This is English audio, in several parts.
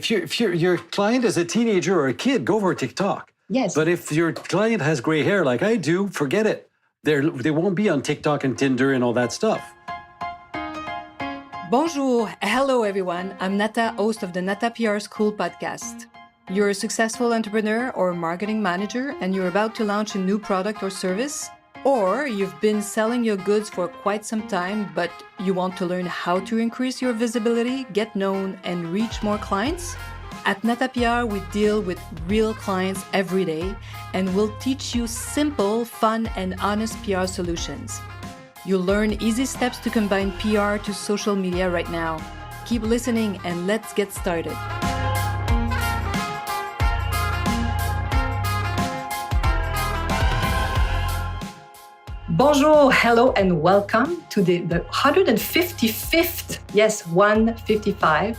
your client is a teenager or a kid, go for TikTok. Yes. But if your client has gray hair like I do, forget it. They won't be on TikTok and Tinder and all that stuff. Bonjour. Hello, everyone. I'm Nata, host of the Nata PR School podcast. You're a successful entrepreneur or marketing manager and you're about to launch a new product or service, or you've been selling your goods for quite some time, but you want to learn how to increase your visibility, get known, and reach more clients? At Nata PR, we deal with real clients every day, and we'll teach you simple, fun, and honest PR solutions. You'll learn easy steps to combine PR to social media right now. Keep listening and let's get started. Bonjour, hello, and welcome to the 155th, yes, 155,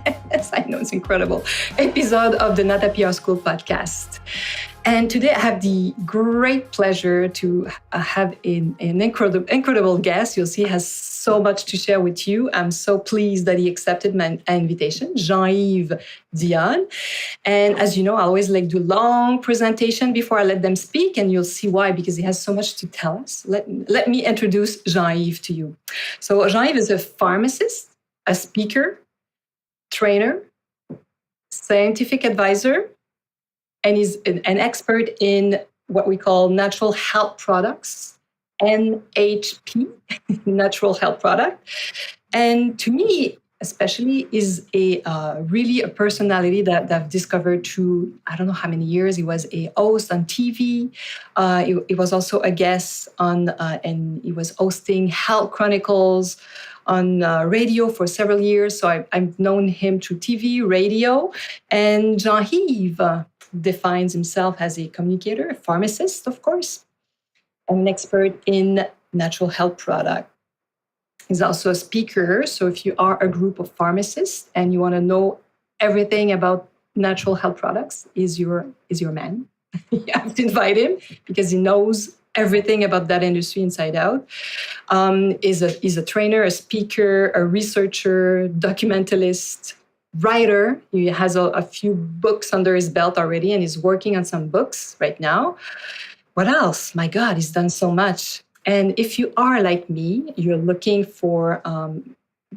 yes, I know, it's incredible, episode of the Nata PR School podcast. And today I have the great pleasure to have an incredible guest. You'll see he has so much to share with you. I'm so pleased that he accepted my invitation, Jean-Yves Dionne. And as you know, I always like do long presentation before I let them speak, and you'll see why, because he has so much to tell us. Let me introduce Jean-Yves to you. So Jean-Yves is a pharmacist, a speaker, trainer, scientific advisor, and he's an expert in what we call natural health products, NHP, natural health product. And to me, especially, is really a personality that I've discovered through, I don't know how many years. He was a host on TV. He was also a guest on, and he was hosting Health Chronicles on radio for several years. So I've known him through TV, radio. And Jean-Yves defines himself as a communicator, a pharmacist, of course, and an expert in natural health product. He's also a speaker. So if you are a group of pharmacists and you want to know everything about natural health products, is your man. You have to invite him because he knows everything about that industry inside out. He's a trainer, a speaker, a researcher, documentalist, writer. He has a few books under his belt already, and he's working on some books right now. What else? My God, he's done so much. And if you are like me, you're looking for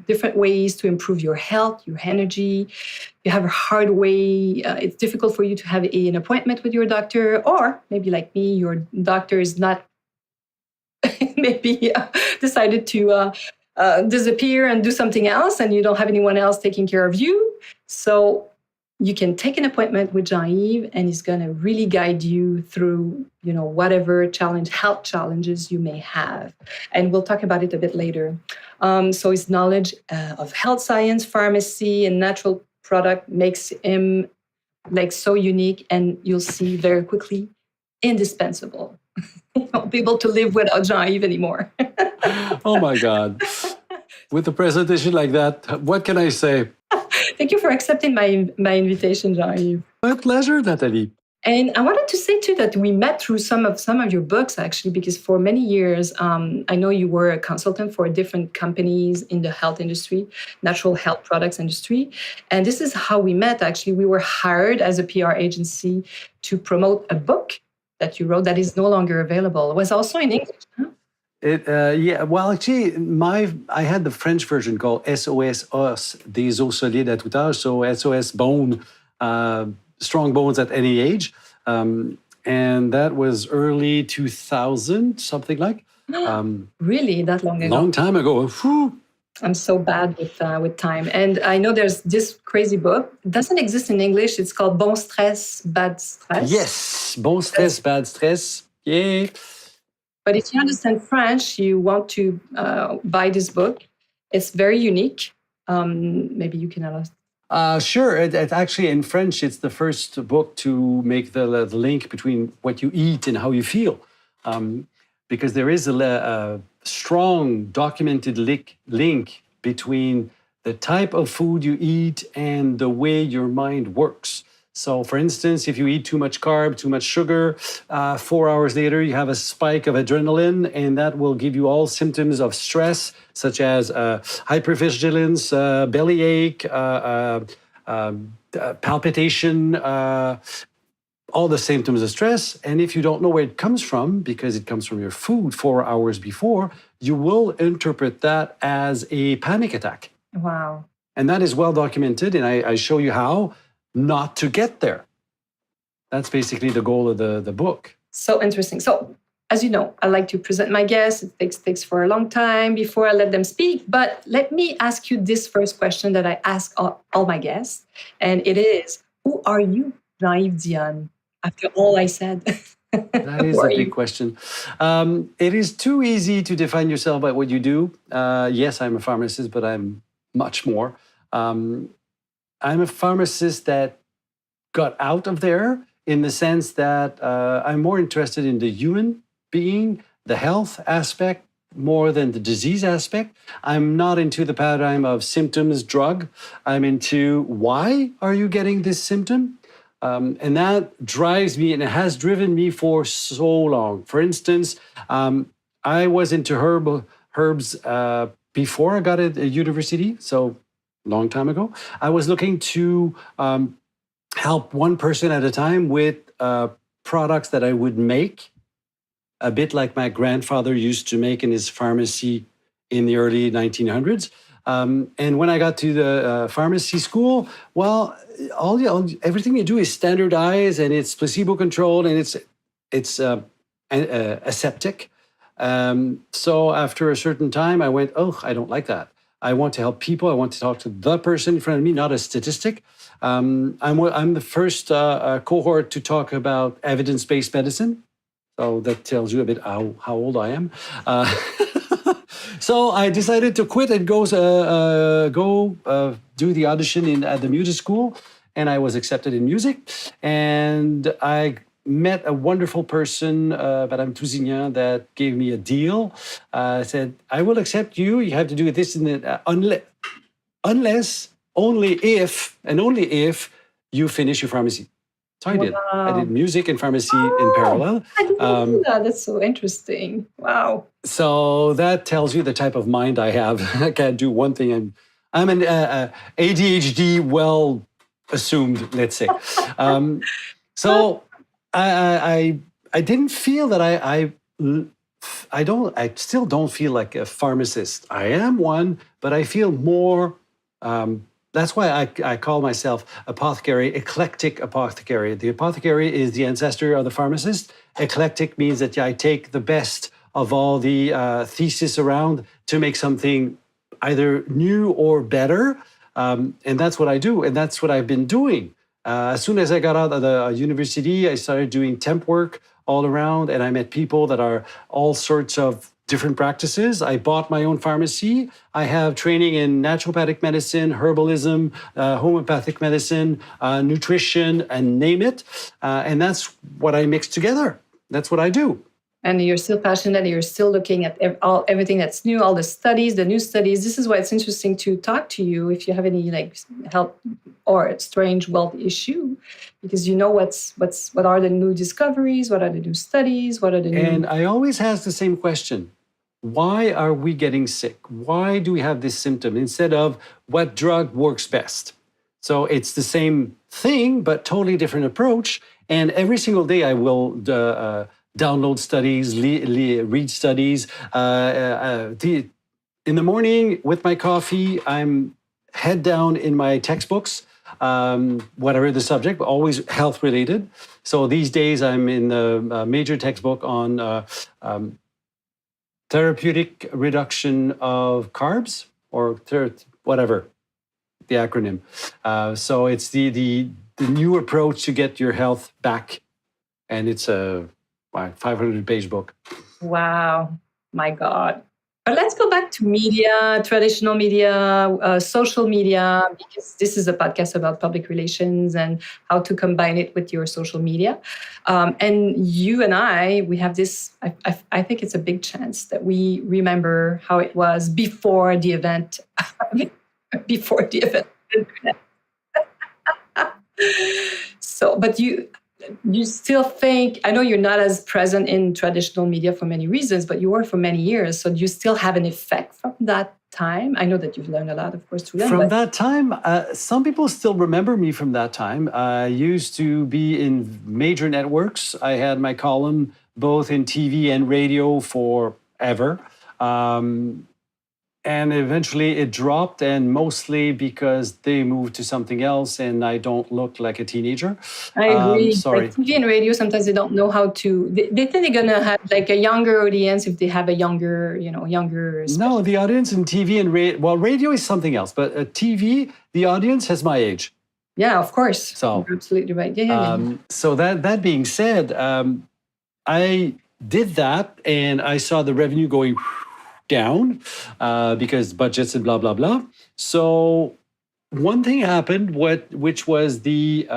different ways to improve your health, your energy, you have a hard way, it's difficult for you to have an appointment with your doctor, or maybe like me, your doctor is not maybe decided to disappear and do something else, and you don't have anyone else taking care of you. So you can take an appointment with Jean-Yves, and he's going to really guide you through, whatever health challenges you may have. And we'll talk about it a bit later. So his knowledge of health science, pharmacy, and natural product makes him so unique, and you'll see very quickly, indispensable. You won't be able to live without Jean-Yves anymore. Oh my God. With a presentation like that, what can I say? Thank you for accepting my invitation, Jean-Yves. My pleasure, Nathalie. And I wanted to say too that we met through some of your books, actually, because for many years, I know you were a consultant for different companies in the health industry, natural health products industry. And this is how we met, actually. We were hired as a PR agency to promote a book that you wrote that is no longer available. It was also in English, huh? Well, actually, I had the French version called SOS Os, des os solides à tout âge, so SOS Bone, strong bones at any age. And that was early 2000, something like. Really? That long ago? Long time ago. Whew. I'm so bad with time. And I know there's this crazy book. It doesn't exist in English. It's called Bon Stress, Bad Stress. Yes, Bon Stress, Bad Stress. Yeah. But if you understand French, you want to buy this book. It's very unique. Maybe you can understand. Sure. It actually, in French, it's the first book to make the link between what you eat and how you feel. Because there is a strong documented link between the type of food you eat and the way your mind works. So, for instance, if you eat too much carb, too much sugar, 4 hours later, you have a spike of adrenaline, and that will give you all symptoms of stress, such as hypervigilance, bellyache, palpitation, all the symptoms of stress. And if you don't know where it comes from, because it comes from your food 4 hours before, you will interpret that as a panic attack. Wow. And that is well documented. And I show you how not to get there. That's basically the goal of the book. So interesting. So, as you know, I like to present my guests. It takes for a long time before I let them speak. But let me ask you this first question that I ask all my guests. And it is, who are you, Jean-Yves Dionne, after all I said? That is a big question. It is too easy to define yourself by what you do. Yes, I'm a pharmacist, but I'm much more. I'm a pharmacist that got out of there in the sense that I'm more interested in the human being, the health aspect, more than the disease aspect. I'm not into the paradigm of symptoms, drug. I'm into why are you getting this symptom? And that drives me, and it has driven me for so long. For instance, I was into herbs before I got at university, so long time ago. I was looking to help one person at a time with products that I would make, a bit like my grandfather used to make in his pharmacy in the early 1900s. And when I got to the pharmacy school, well, everything you do is standardized and it's placebo-controlled and it's aseptic. So after a certain time, I went, oh, I don't like that. I want to help people. I want to talk to the person in front of me, not a statistic. I'm the first cohort to talk about evidence-based medicine. So that tells you a bit how old I am. So I decided to quit and go do the audition at the music school. And I was accepted in music. And I met a wonderful person, Madame Tousignan, that gave me a deal. Said, I will accept you. You have to do this unless, only if, and only if you finish your pharmacy. So I did. I did music and pharmacy in parallel. I didn't know that. That's so interesting. Wow. So that tells you the type of mind I have. I can't do one thing. I'm an ADHD, well assumed, let's say. So I didn't feel that I still don't feel like a pharmacist. I am one, but I feel more. That's why I call myself apothecary, eclectic apothecary. The apothecary is the ancestor of the pharmacist. Eclectic means that I take the best of all the thesis around to make something either new or better. And that's what I do. And that's what I've been doing. As soon as I got out of the university, I started doing temp work all around. And I met people that are all sorts of different practices. I bought my own pharmacy. I have training in naturopathic medicine, herbalism, homeopathic medicine, nutrition, and name it. And that's what I mix together. That's what I do. And you're still passionate. You're still looking at everything that's new, all the studies, the new studies. This is why it's interesting to talk to you if you have any health or strange wealth issue, because you know what are the new discoveries, what are the new studies, what are the new. And I always ask the same question: why are we getting sick? Why do we have this symptom instead of what drug works best? So it's the same thing, but totally different approach. And every single day I will download studies, read studies. In the morning with my coffee, I'm head down in my textbooks, whatever the subject, but always health related. So these days I'm in the major textbook on therapeutic reduction of carbs, or whatever the acronym. So it's the new approach to get your health back. And it's a 500-page book. Wow, my God. But let's go back to media, traditional media, social media, because this is a podcast about public relations and how to combine it with your social media. And you and we have this, I think it's a big chance that we remember how it was before the event. Before the event. So, but you still think, I know you're not as present in traditional media for many reasons, but you were for many years. So do you still have an effect from that time? I know that you've learned a lot, of course, to learn. From that time, some people still remember me from that time. I used to be in major networks. I had my column both in TV and radio forever. And eventually it dropped, and mostly because they moved to something else and I don't look like a teenager. I agree. Sorry. Like TV and radio, sometimes they don't know how to, they think they're going to have like a younger audience if they have a younger. No, the audience in TV and radio, well, radio is something else, but TV, the audience has my age. Yeah, of course. So, you're absolutely right. Yeah. So that being said, I did that and I saw the revenue going down because budgets and blah, blah, blah. So one thing happened, which was the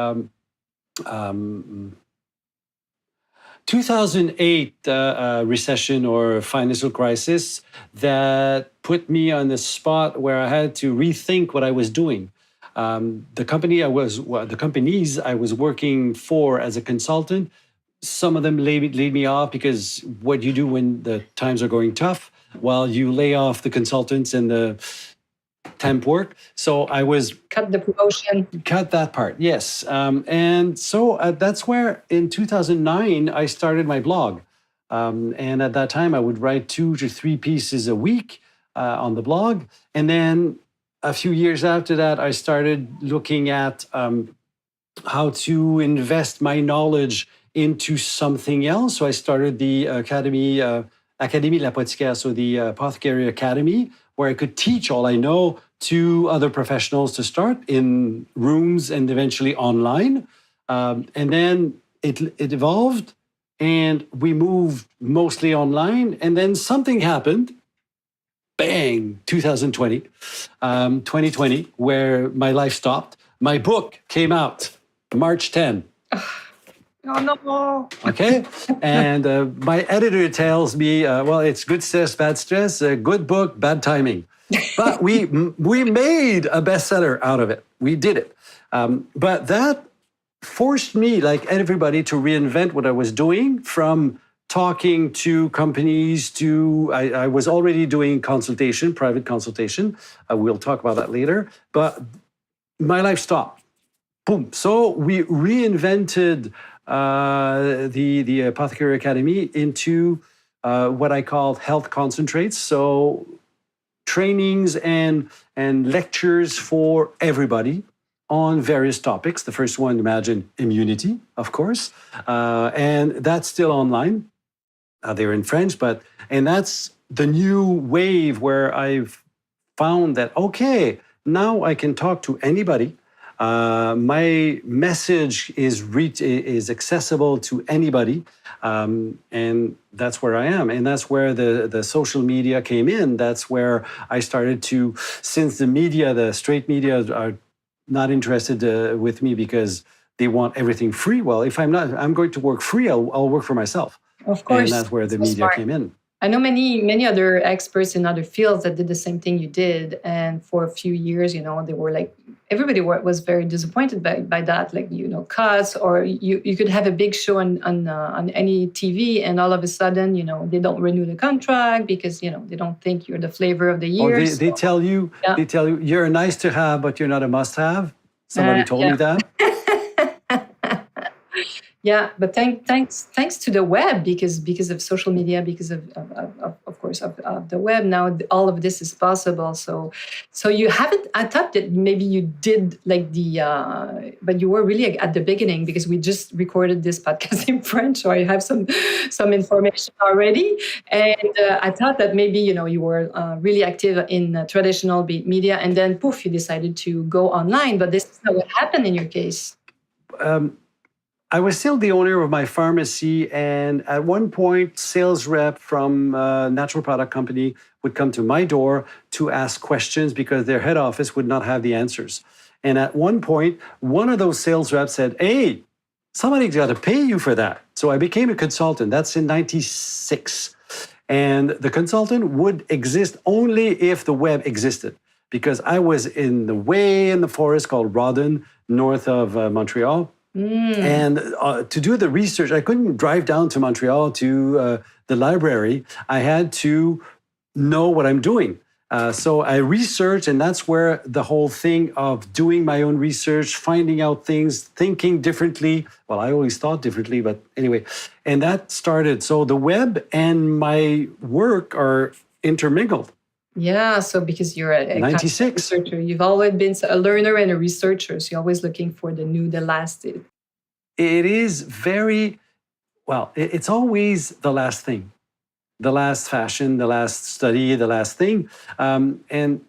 2008 recession or financial crisis that put me on the spot where I had to rethink what I was doing. The companies I was working for as a consultant, some of them laid me off because what you do when the times are going tough, well, you lay off the consultants and the temp work. So I was... Cut the promotion. Cut that part, yes. And so that's where in 2009, I started my blog. And at that time, I would write 2 to 3 pieces a week on the blog. And then a few years after that, I started looking at how to invest my knowledge into something else. So I started the Académie de l'Apothicaire, so the Apothecary Academy, where I could teach all I know to other professionals to start in rooms and eventually online. And then it evolved and we moved mostly online. And then something happened, bang, 2020, where my life stopped. My book came out March 10. Oh, no. Okay. And my editor tells me, well, it's good stress, bad stress, good book, bad timing. But we made a bestseller out of it. We did it. But that forced me, like everybody, to reinvent what I was doing, from talking to companies to, I was already doing consultation, private consultation. We'll talk about that later. But my life stopped. Boom. So we reinvented the Apothecary Academy into what I called health concentrates. So trainings and lectures for everybody on various topics. The first one, imagine immunity, of course. And that's still online. They're in French, and that's the new wave where I've found that, okay, now I can talk to anybody. My message is accessible to anybody, and that's where I am. And that's where the social media came in. That's where I started to, since the straight media are not interested with me because they want everything free. Well, if I'm going to work free, I'll work for myself. Of course. And that's where the media came in. I know many other experts in other fields that did the same thing you did. And for a few years, they were like, everybody was very disappointed by that, like, cuts, or you could have a big show on any TV and all of a sudden, they don't renew the contract because, they don't think you're the flavor of the year. Or they tell you, you're a nice to have, but you're not a must have. Somebody told me that. Yeah, but thanks to the web, because of social media, because of course of the web, now all of this is possible. So you haven't. I thought that maybe you did like but you were really at the beginning, because we just recorded this podcast in French, so I have some information already. And I thought that maybe you were really active in traditional media, and then poof, you decided to go online. But this is not what happened in your case. I was still the owner of my pharmacy, and at one point, sales rep from a natural product company would come to my door to ask questions because their head office would not have the answers. And at one point, one of those sales reps said, "Hey, somebody's got to pay you for that." So I became a consultant. That's in '96. And the consultant would exist only if the web existed, because I was way in the forest called Rawdon, north of Montreal. And to do the research, I couldn't drive down to Montreal to the library. I had to know what I'm doing. So I research, and that's where the whole thing of doing my own research, finding out things, thinking differently. Well, I always thought differently, but anyway. And that started. So the web and my work are intermingled. Yeah, so because you're a 96. researcher, you've always been a learner and a researcher, so you're always looking for the new, the last. It is very, well, it's always the last thing, the last fashion, the last study, the last thing. And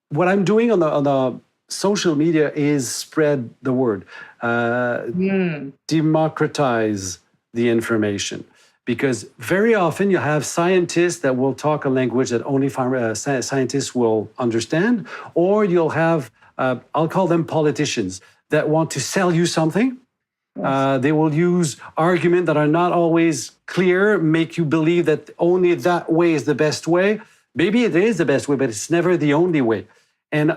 what I'm doing on the social media is spread the word, democratize the information. Because very often you have scientists that will talk a language that only scientists will understand, or you'll have, I'll call them politicians, that want to sell you something. Yes. They will use arguments that are not always clear, make you believe that only that way is the best way. Maybe it is the best way, but it's never the only way. And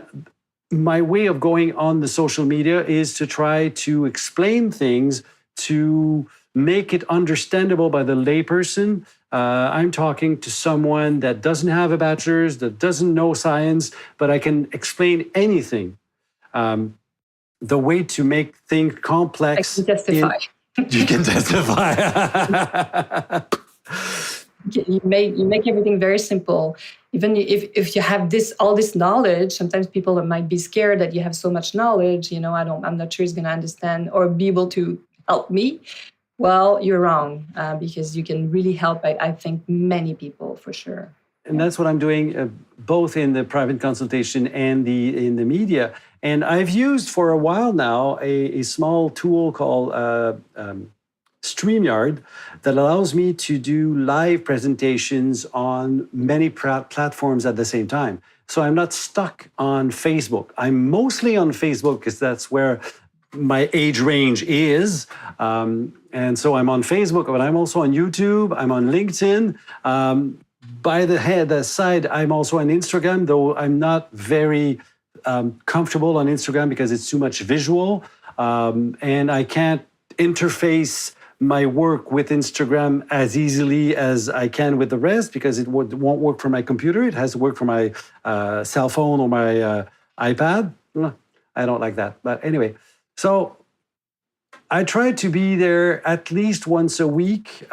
my way of going on the social media is to try to explain things, to make it understandable by the layperson. I'm talking to someone that doesn't have a bachelor's, that doesn't know science, but I can explain anything. The way to make things complex. I can testify. You can testify. You make everything very simple. Even if you have all this knowledge, sometimes people might be scared that you have so much knowledge. I'm not sure he's going to understand or be able to help me. Well, you're wrong, because you can really help, I think, many people for sure. And that's what I'm doing, both in the private consultation and in the media. And I've used for a while now a small tool called StreamYard that allows me to do live presentations on many platforms at the same time. So I'm not stuck on Facebook. I'm mostly on Facebook because that's where my age range is. And so I'm on Facebook, but I'm also on YouTube, I'm on LinkedIn. By the side, I'm also on Instagram, though I'm not very comfortable on Instagram because it's too much visual. And I can't interface my work with Instagram as easily as I can with the rest because it won't work for my computer. It has to work for my cell phone or my iPad. I don't like that. But anyway, so I try to be there at least once a week.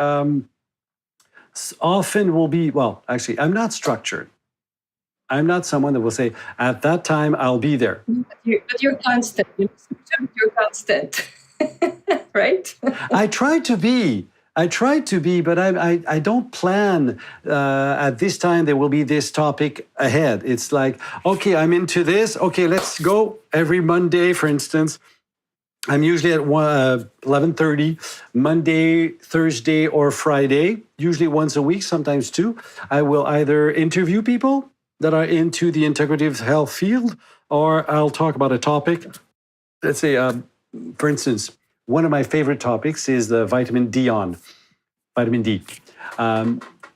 Often will be, well, actually, I'm not structured. I'm not someone that will say, at that time, I'll be there. But you're constant. You're constant, right? I try to be, but I don't plan at this time there will be this topic ahead. It's like, okay, I'm into this. Okay, let's go. Every Monday, for instance, I'm usually at 11:30, Monday, Thursday, or Friday, usually once a week, sometimes two. I will either interview people that are into the integrative health field, or I'll talk about a topic. Let's say, for instance, one of my favorite topics is the vitamin D,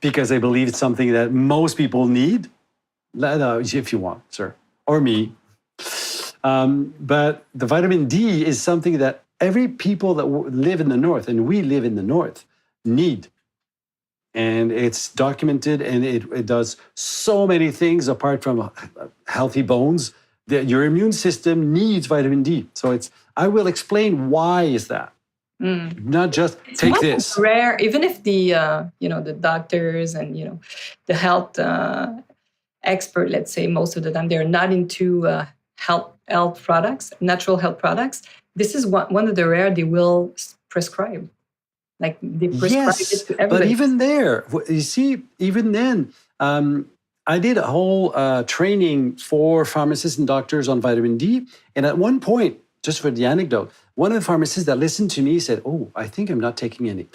because I believe it's something that most people need, if you want, sir, or me. But the vitamin D is something that every people that live in the North, and we live in the North, need. And it's documented, and it does so many things apart from healthy bones. Your immune system needs vitamin D. So I will explain why is that. Not just take this. Rare, even if the the doctors and the health expert, let's say, most of the time they're not into health products, natural health products. This is one of the rare they will prescribe. Like they prescribe it to everybody. But even there, you see, even then, I did a whole training for pharmacists and doctors on vitamin D. And at one point, just for the anecdote, one of the pharmacists that listened to me said, "Oh, I think I'm not taking any."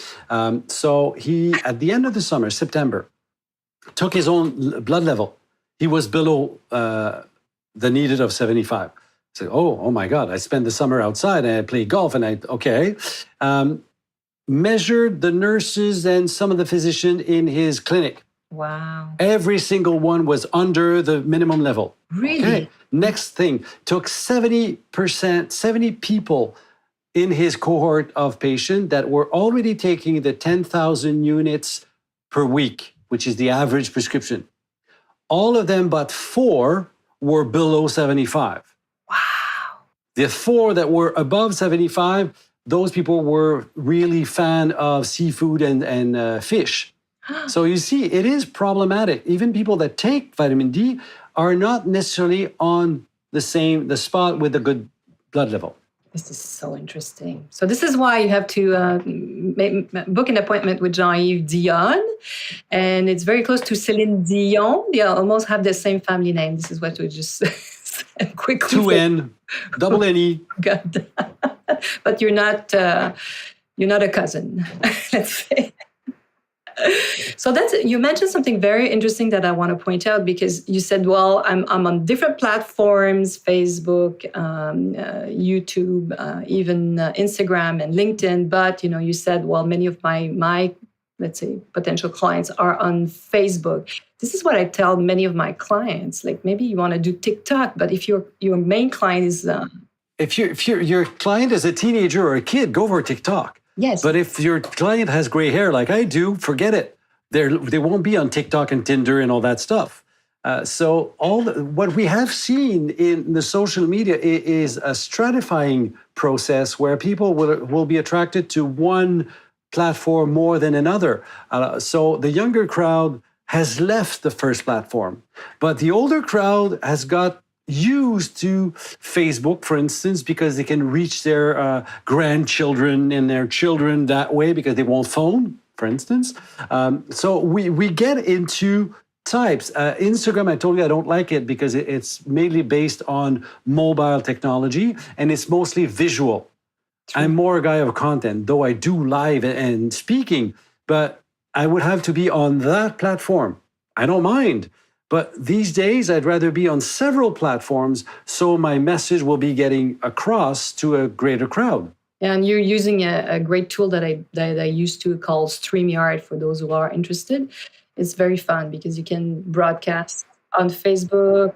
So he, at the end of the summer, September, took his own blood level. He was below the needed of 75. So, oh my God, I spent the summer outside and I played golf and measured the nurses and some of the physicians in his clinic. Wow. Every single one was under the minimum level. Really? Okay. Next thing, took 70% 70 people in his cohort of patients that were already taking the 10,000 units per week, which is the average prescription. All of them but 4 were below 75. Wow. The 4 that were above 75, those people were really fan of seafood and fish. So you see, it is problematic. Even people that take vitamin D are not necessarily on the spot with a good blood level. This is so interesting. So this is why you have to book an appointment with Jean-Yves Dionne. And it's very close to Celine Dion. They almost have the same family name. This is what we just said quickly. 2N, double N-E. Good. But you're not a cousin, let's say. So you mentioned something very interesting that I want to point out, because you said, well, I'm on different platforms, Facebook, YouTube, even Instagram and LinkedIn. But, you said, well, many of my, let's say, potential clients are on Facebook. This is what I tell many of my clients. Like, maybe you want to do TikTok, but if your main client is... If your client is a teenager or a kid, go for TikTok. Yes. But if your client has gray hair like I do, forget it. They won't be on TikTok and Tinder and all that stuff. So what we have seen in the social media is a stratifying process where people will be attracted to one platform more than another. So the younger crowd has left the first platform, but the older crowd has got used to Facebook, for instance, because they can reach their grandchildren and their children that way because they won't phone, for instance. So we get into types. Instagram, I told you I don't like it because it's mainly based on mobile technology and it's mostly visual. True. I'm more a guy of content, though I do live and speaking, but I would have to be on that platform. I don't mind. But these days, I'd rather be on several platforms so my message will be getting across to a greater crowd. And you're using a great tool that I used to call StreamYard for those who are interested. It's very fun because you can broadcast on Facebook,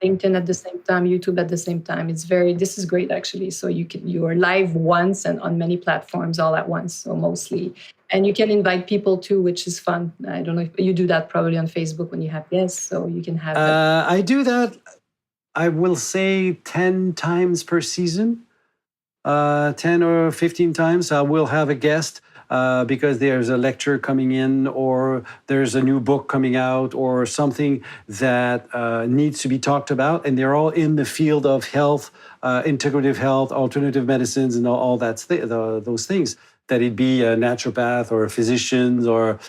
LinkedIn at the same time, YouTube at the same time. This is great actually. So you are live once and on many platforms all at once, so mostly. And you can invite people too, which is fun. I don't know if you do that probably on Facebook when you have guests, so you can have... I do that, I will say 10 times per season, 10 or 15 times. I will have a guest because there's a lecture coming in or there's a new book coming out or something that needs to be talked about. And they're all in the field of health, integrative health, alternative medicines, and all that those things. That it be a naturopath or a physician or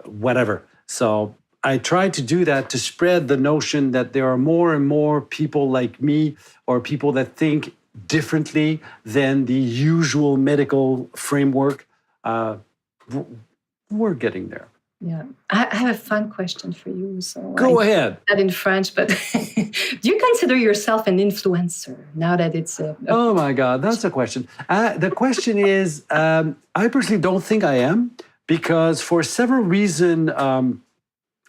whatever. So I try to do that to spread the notion that there are more and more people like me or people that think differently than the usual medical framework. We're getting there. Yeah, I have a fun question for you. So Go ahead. Not in French, but do you consider yourself an influencer now that it's Oh my God, that's a question. The question is, I personally don't think I am because for several reasons, I'm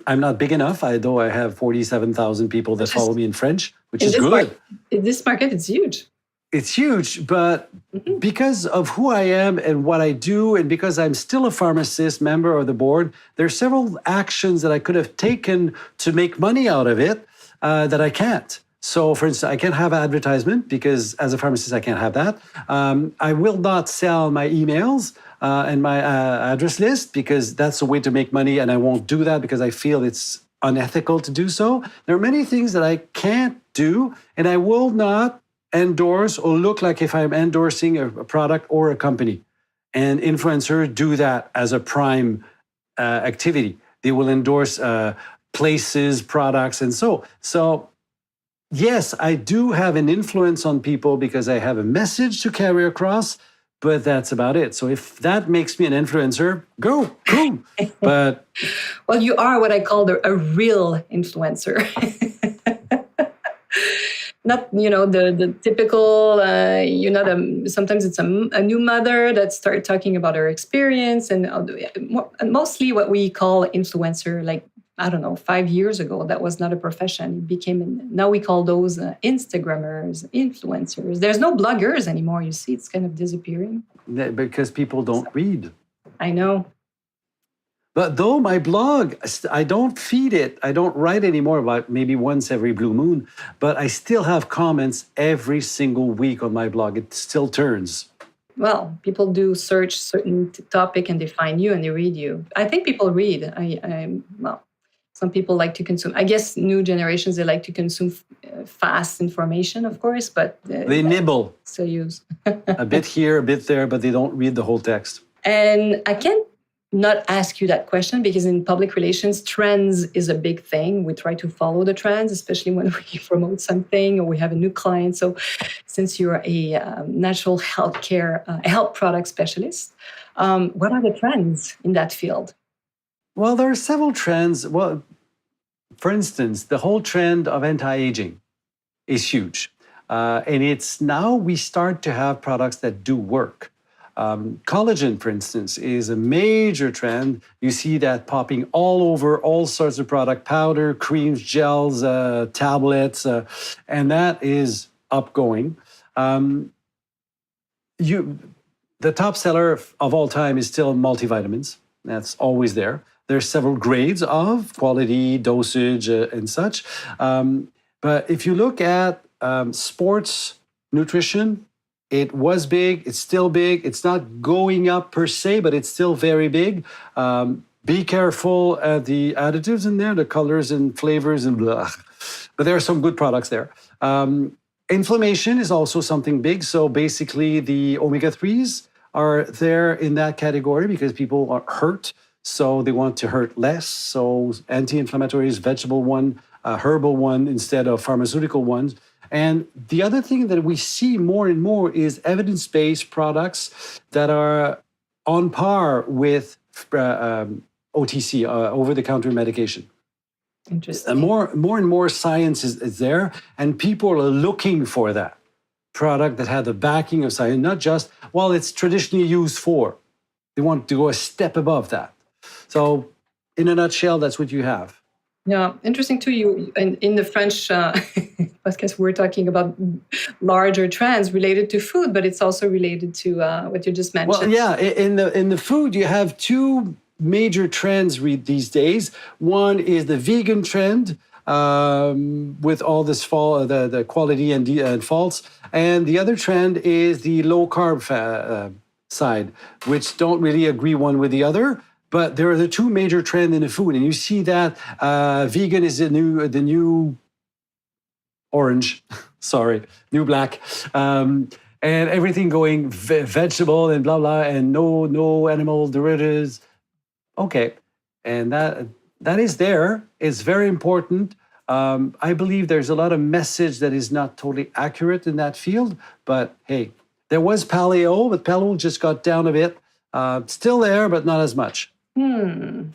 not big enough, though I have 47,000 people that follow me in French, which is good. In this market, it's huge. It's huge, but because of who I am and what I do, and because I'm still a pharmacist, member of the board, there are several actions that I could have taken to make money out of it that I can't. So, for instance, I can't have advertisement because as a pharmacist, I can't have that. I will not sell my emails and my address list because that's a way to make money, and I won't do that because I feel it's unethical to do so. There are many things that I can't do, and I will not endorse or look like if I'm endorsing a product or a company. And influencers do that as a prime activity. They will endorse places, products, and so. So, yes, I do have an influence on people because I have a message to carry across, but that's about it. So if that makes me an influencer, go, cool. But well, you are what I call a real influencer. Not, the typical, sometimes it's a new mother that starts talking about her experience and mostly what we call influencer, like I don't know, 5 years ago, that was not a profession. It became, now we call those Instagrammers, influencers. There's no bloggers anymore, you see, it's kind of disappearing. Because people don't read. I know. But though my blog, I don't feed it. I don't write anymore, about maybe once every blue moon, but I still have comments every single week on my blog. It still turns. Well, people do search certain topic and they find you and they read you. I think people read. Well, some people like to consume. I guess new generations, they like to consume fast information, of course, but they nibble. Still use. A bit here, a bit there, but they don't read the whole text. And I can't not ask you that question because in public relations, trends is a big thing. We try to follow the trends, especially when we promote something or we have a new client. So since you're a natural health product specialist, what are the trends in that field? Well, there are several trends. Well, for instance, the whole trend of anti-aging is huge. And it's now we start to have products that do work. Collagen, for instance, is a major trend. You see that popping all over all sorts of product, powder, creams, gels, tablets, and that is upgoing. The top seller of all time is still multivitamins. That's always there. There's several grades of quality, dosage, and such. But if you look at sports nutrition, it was big, it's still big. It's not going up per se, but it's still very big. Be careful at the additives in there, the colors and flavors and blah. But there are some good products there. Inflammation is also something big. So basically the omega-3s are there in that category because people are hurt. So they want to hurt less. So anti-inflammatories, vegetable one, herbal one instead of pharmaceutical ones. And the other thing that we see more and more is evidence-based products that are on par with OTC, over-the-counter medication. Interesting. More and more science is there, and people are looking for that product that had the backing of science, not just, well, it's traditionally used for. They want to go a step above that. So in a nutshell, that's what you have. Yeah, interesting too. You in the French podcast, we're talking about larger trends related to food, but it's also related to what you just mentioned. Well, yeah, in the food, you have two major trends these days. One is the vegan trend with all this the quality and faults, and the other trend is the low carb side, which don't really agree one with the other. But there are the two major trends in the food, and you see that vegan is the new orange, sorry, new black, and everything going vegetable and blah blah, and no animal derivatives. Okay, and that is there. It's very important. I believe there's a lot of message that is not totally accurate in that field. But hey, there was paleo, but paleo just got down a bit. Still there, but not as much.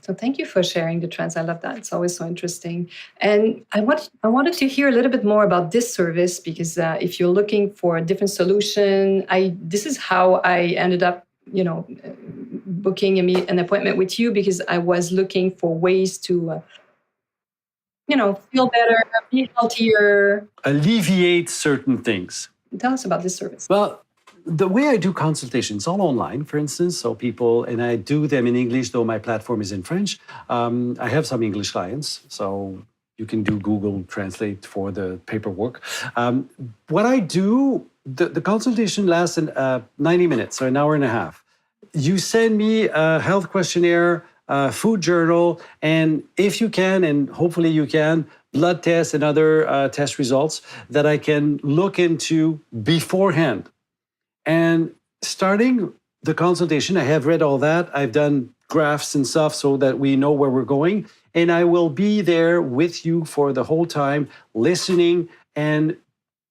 So thank you for sharing the trends. I love that. It's always so interesting. And I wanted to hear a little bit more about this service because if you're looking for a different solution, this is how I ended up, booking an appointment with you because I was looking for ways to, feel better, be healthier. Alleviate certain things. Tell us about this service. Well, the way I do consultations, all online, for instance, so people, and I do them in English, though my platform is in French. I have some English clients, so you can do Google Translate for the paperwork. What I do, the consultation lasts 90 minutes, or an hour and a half. You send me a health questionnaire, a food journal, and if you can, and hopefully you can, blood tests and other test results that I can look into beforehand. And starting the consultation, I have read all that. I've done graphs and stuff so that we know where we're going. And I will be there with you for the whole time, listening and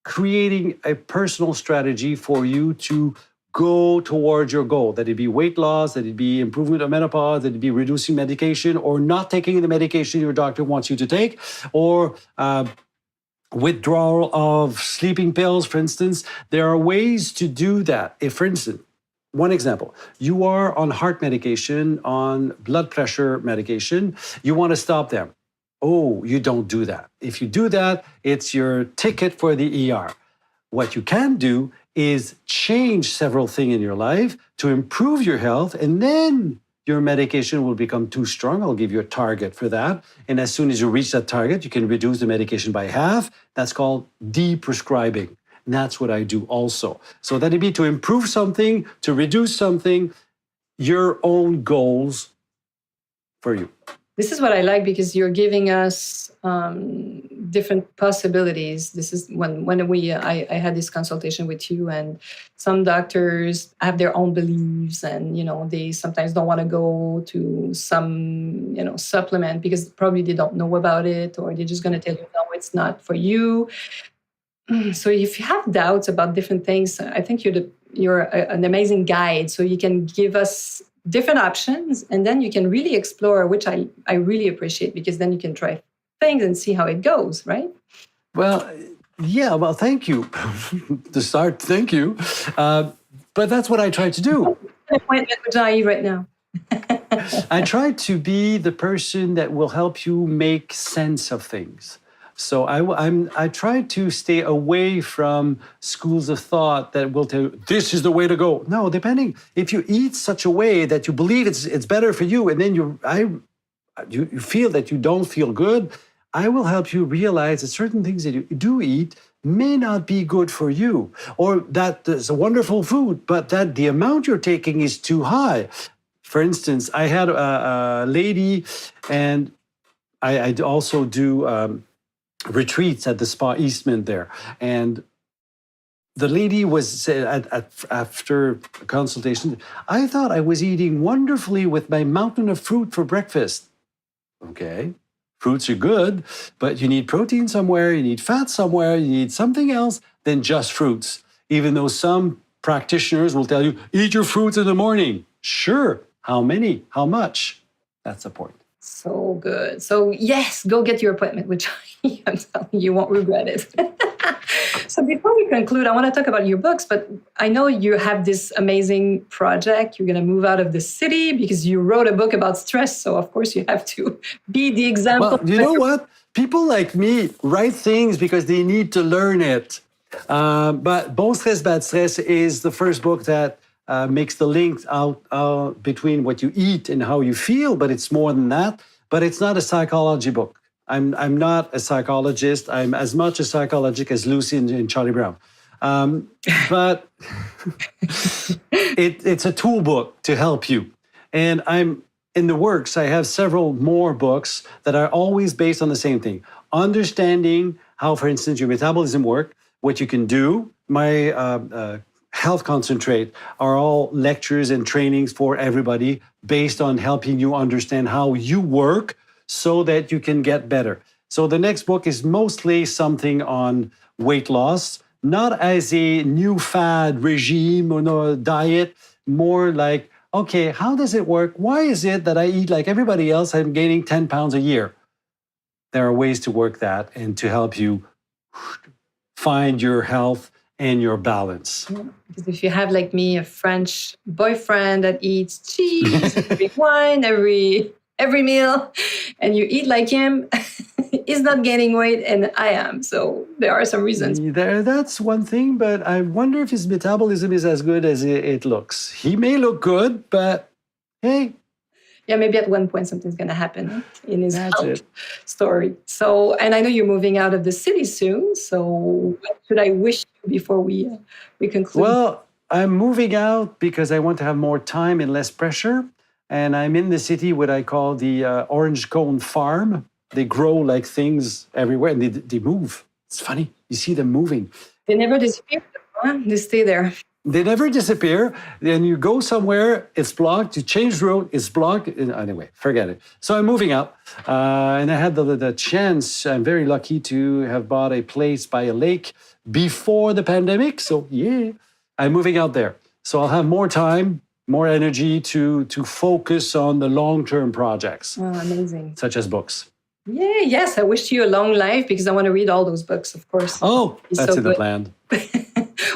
creating a personal strategy for you to go towards your goal. That it be weight loss, that it be improvement of menopause, that it be reducing medication or not taking the medication your doctor wants you to take, or withdrawal of sleeping pills, for instance. There are ways to do that. If, for instance, one example, you are on heart medication, on blood pressure medication, you want to stop them. oh, you don't do that. If you do that, it's your ticket for the ER. What you can do is change several things in your life to improve your health, and then your medication will become too strong. I'll give you a target for that. And as soon as you reach that target, you can reduce the medication by half. That's called deprescribing. And that's what I do also. So that'd be to improve something, to reduce something, your own goals for you. This is what I like, because you're giving us different possibilities. This is when I had this consultation with you, and some doctors have their own beliefs, and they sometimes don't want to go to some supplement because probably they don't know about it, or they're just going to tell you no, it's not for you. So if you have doubts about different things, I think you're an amazing guide. So you can give us different options, and then you can really explore, which I really appreciate, because then you can try things and see how it goes, right? Well, yeah, well, thank you. To start, thank you. But that's what I try to do. An appointment with Jean-Yves right now. I try to be the person that will help you make sense of things. So I try to stay away from schools of thought that will tell you, this is the way to go. No, depending. If you eat such a way that you believe it's better for you, and then you feel that you don't feel good, I will help you realize that certain things that you do eat may not be good for you, or that there's a wonderful food, but that the amount you're taking is too high. For instance, I had a lady, and I also do retreats at the Spa Eastman there. And the lady was, after a consultation, I thought I was eating wonderfully with my mountain of fruit for breakfast. Okay, fruits are good, but you need protein somewhere, you need fat somewhere, you need something else than just fruits. Even though some practitioners will tell you, eat your fruits in the morning. Sure, how many, how much? That's the point. So good. So yes, go get your appointment, which I'm telling you, you won't regret it. So before we conclude, I want to talk about your books, but I know you have this amazing project. You're going to move out of the city because you wrote a book about stress. So of course you have to be the example. Well, you know what? People like me write things because they need to learn it. But Bon Stress, Bad Stress is the first book that makes the link out between what you eat and how you feel, but it's more than that. But it's not a psychology book. I'm not a psychologist. I'm as much a psychologist as Lucy and Charlie Brown. But it's a tool book to help you. And I'm in the works. I have several more books that are always based on the same thing. Understanding how, for instance, your metabolism works, what you can do. My Health Concentrate are all lectures and trainings for everybody based on helping you understand how you work so that you can get better. So the next book is mostly something on weight loss, not as a new fad regime or diet, more like, okay, how does it work? Why is it that I eat like everybody else, I'm gaining 10 pounds a year? There are ways to work that and to help you find your health and your balance. Yeah, because if you have, like me, a French boyfriend that eats cheese, drink wine every meal, and you eat like him, he's not gaining weight, and I am. So there are some reasons. That's one thing, but I wonder if his metabolism is as good as it looks. He may look good, but hey. Yeah, maybe at one point something's going to happen in his health story. So, and I know you're moving out of the city soon. So what should I wish you before we conclude? Well, I'm moving out because I want to have more time and less pressure. And I'm in the city, what I call the orange cone farm. They grow like things everywhere, and they move. It's funny. You see them moving. They never disappear. Huh? They stay there. They never disappear. Then you go somewhere, it's blocked. You change the road, it's blocked. Anyway, forget it. So I'm moving out. And I had the chance, I'm very lucky to have bought a place by a lake before the pandemic. So yeah, I'm moving out there. So I'll have more time, more energy to focus on the long-term projects. Oh, amazing. Such as books. Yeah, yes. I wish you a long life because I want to read all those books, of course. Oh, that's so in the plan.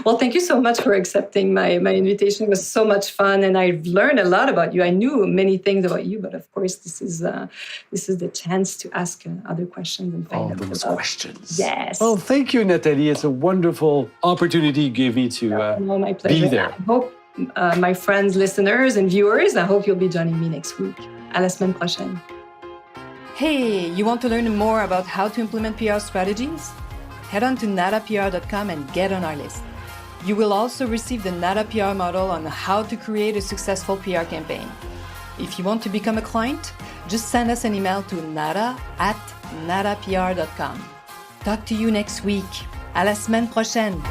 Well, thank you so much for accepting my invitation. It was so much fun, and I've learned a lot about you. I knew many things about you, but of course, this is the chance to ask other questions and find out those about questions. Yes. Well, thank you, Nathalie. It's a wonderful opportunity you gave me to my pleasure. be there. I hope my friends, listeners, and viewers, I hope you'll be joining me next week. À la semaine prochaine. Hey, you want to learn more about how to implement PR strategies? Head on to natapr.com and get on our list. You will also receive the Nata PR model on how to create a successful PR campaign. If you want to become a client, just send us an email to nata@natapr.com. Talk to you next week. À la semaine prochaine.